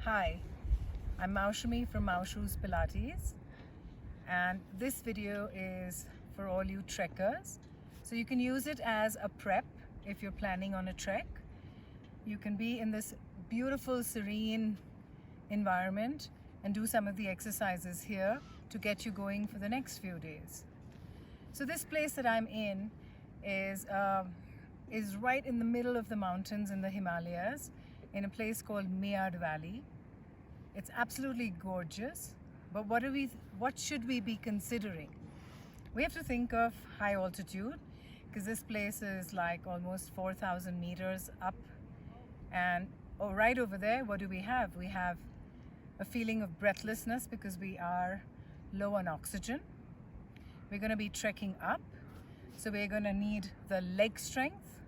Hi, I'm Moushu from Moushu's Pilates, and this video is for all you trekkers. So you can use it as a prep if you're planning on a trek. You can be in this beautiful, serene environment and do some of the exercises here to get you going for the next few days. So this place that I'm in is right in the middle of the mountains in the Himalayas, in a place called Mead Valley. It's absolutely gorgeous, but what should we be considering? We have to think of high altitude, because this place is like almost 4,000 meters up, and right over there, what do we have? We have a feeling of breathlessness because we are low on oxygen. We're going to be trekking up, so we're going to need the leg strength,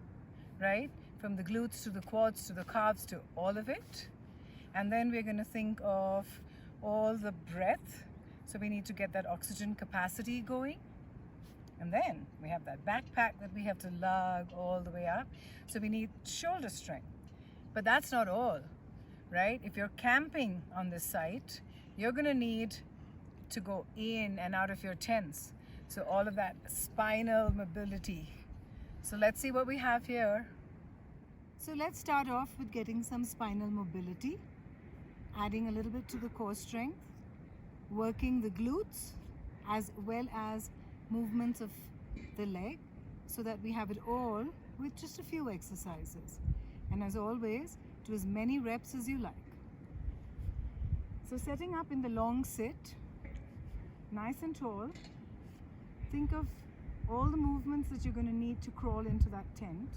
right? From the glutes to the quads to the calves to all of it. And then we're going to think of all the breath. So we need to get that oxygen capacity going. And then we have that backpack that we have to lug all the way up. So we need shoulder strength. But that's not all, right? If you're camping on this site, you're going to need to go in and out of your tents. So all of that spinal mobility. So let's see what we have here. So let's start off with getting some spinal mobility. Adding a little bit to the core strength, working the glutes as well as movements of the leg, so that we have it all with just a few exercises. And as always, do as many reps as you like. So setting up in the long sit, nice and tall, think of all the movements that you're going to need to crawl into that tent.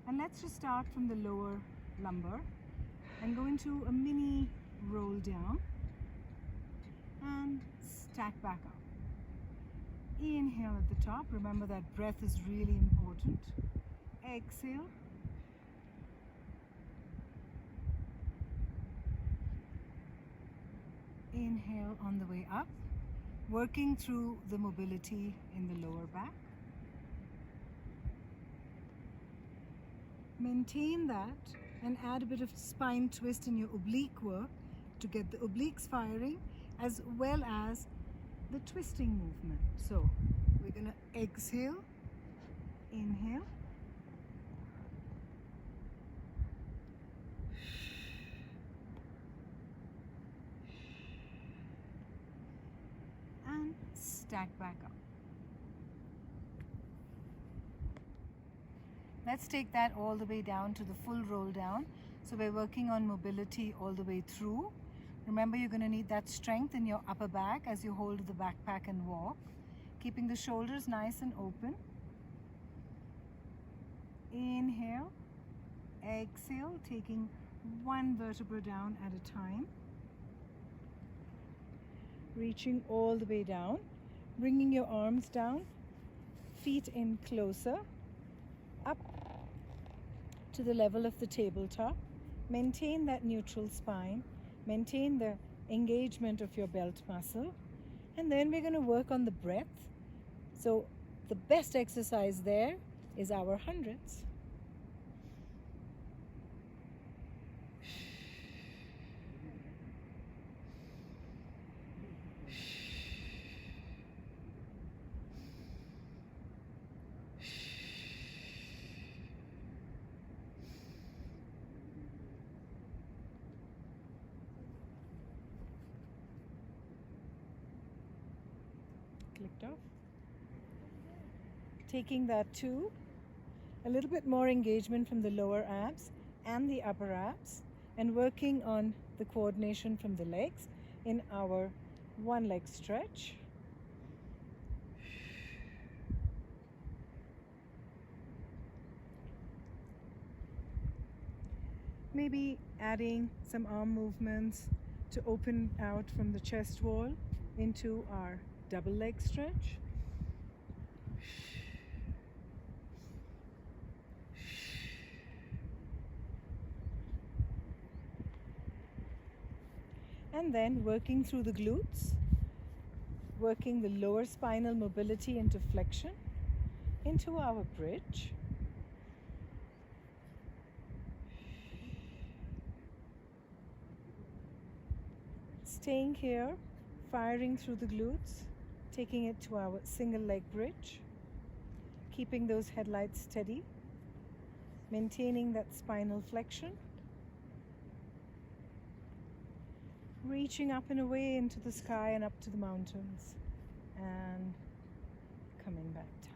And let's just start from the lower lumbar and go into a mini roll down and stack back up. Inhale at the top. Remember that breath is really important. Exhale. Inhale on the way up, working through the mobility in the lower back. Maintain that and add a bit of spine twist in your oblique work to get the obliques firing, as well as the twisting movement. So we're going to exhale, inhale, and stack back up. Let's take that all the way down to the full roll down. So we're working on mobility all the way through. Remember, you're going to need that strength in your upper back as you hold the backpack and walk, keeping the shoulders nice and open. Inhale, exhale, taking one vertebra down at a time. Reaching all the way down, bringing your arms down, feet in closer, up to the level of the tabletop. Maintain that neutral spine, maintain the engagement of your belt muscle, and then we're going to work on the breath. So the best exercise there is our hundreds. Clicked off. Taking that to a little bit more engagement from the lower abs and the upper abs, and working on the coordination from the legs in our one leg stretch. Maybe adding some arm movements to open out from the chest wall into our double leg stretch. And then working through the glutes, working the lower spinal mobility into flexion, into our bridge. Staying here, firing through the glutes, taking it to our single leg bridge, keeping those headlights steady, maintaining that spinal flexion, reaching up and away into the sky and up to the mountains, and coming back down.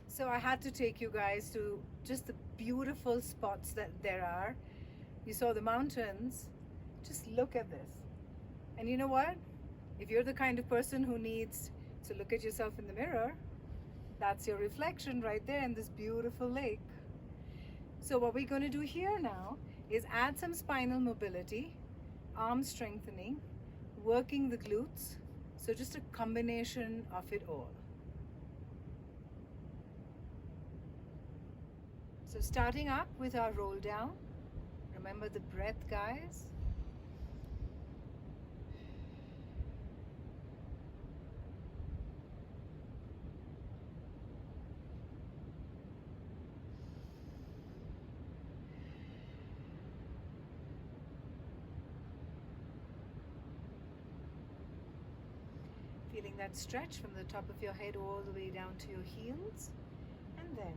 So I had to take you guys to just the beautiful spots that there are. You saw the mountains. Just look at this. And you know what? If you're the kind of person who needs to look at yourself in the mirror, that's your reflection right there in this beautiful lake. So what we're going to do here now is add some spinal mobility, arm strengthening, working the glutes. So just a combination of it all. So starting up with our roll down. Remember the breath, guys. Feeling that stretch from the top of your head all the way down to your heels, and then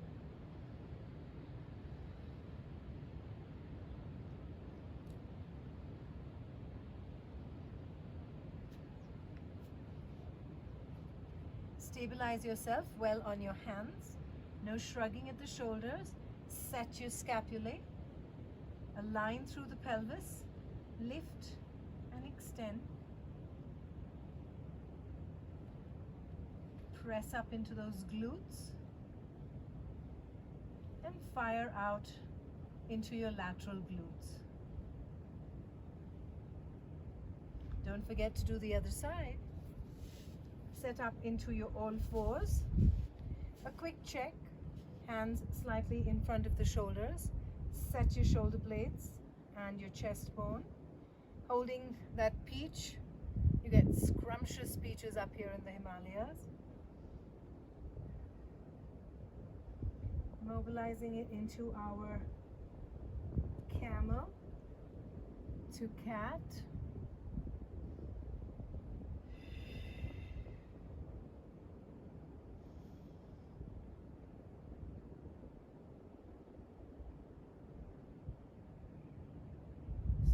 stabilize yourself well on your hands. No shrugging at the shoulders. Set your scapulae. Align through the pelvis. Lift and extend. Press up into those glutes. And fire out into your lateral glutes. Don't forget to do the other side. Set up into your all fours. A quick check. Hands slightly in front of the shoulders. Set your shoulder blades and your chest bone. Holding that peach. You get scrumptious peaches up here in the Himalayas. Mobilizing it into our camel to cat.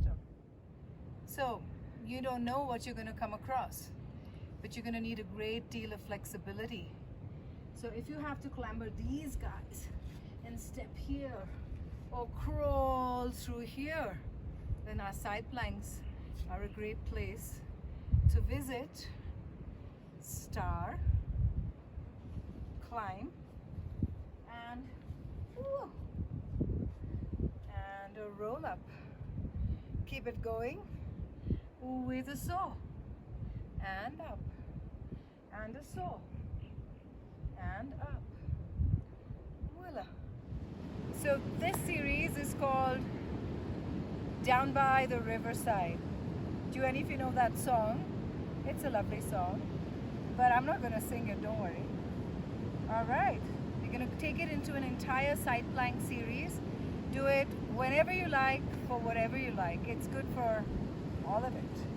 Stop. So you don't know what you're going to come across, but you're going to need a great deal of flexibility. So if you have to clamber these guys and step here or crawl through here, then our side planks are a great place to visit. Star, climb, and a roll up. Keep it going with a saw, and up, and a saw, and up. Voila. So this series is called Down by the Riverside. Do any of you know that song? It's a lovely song, but I'm not going to sing it, don't worry. All right, we're going to take it into an entire side plank series. Do it whenever you like, for whatever you like. It's good for all of it.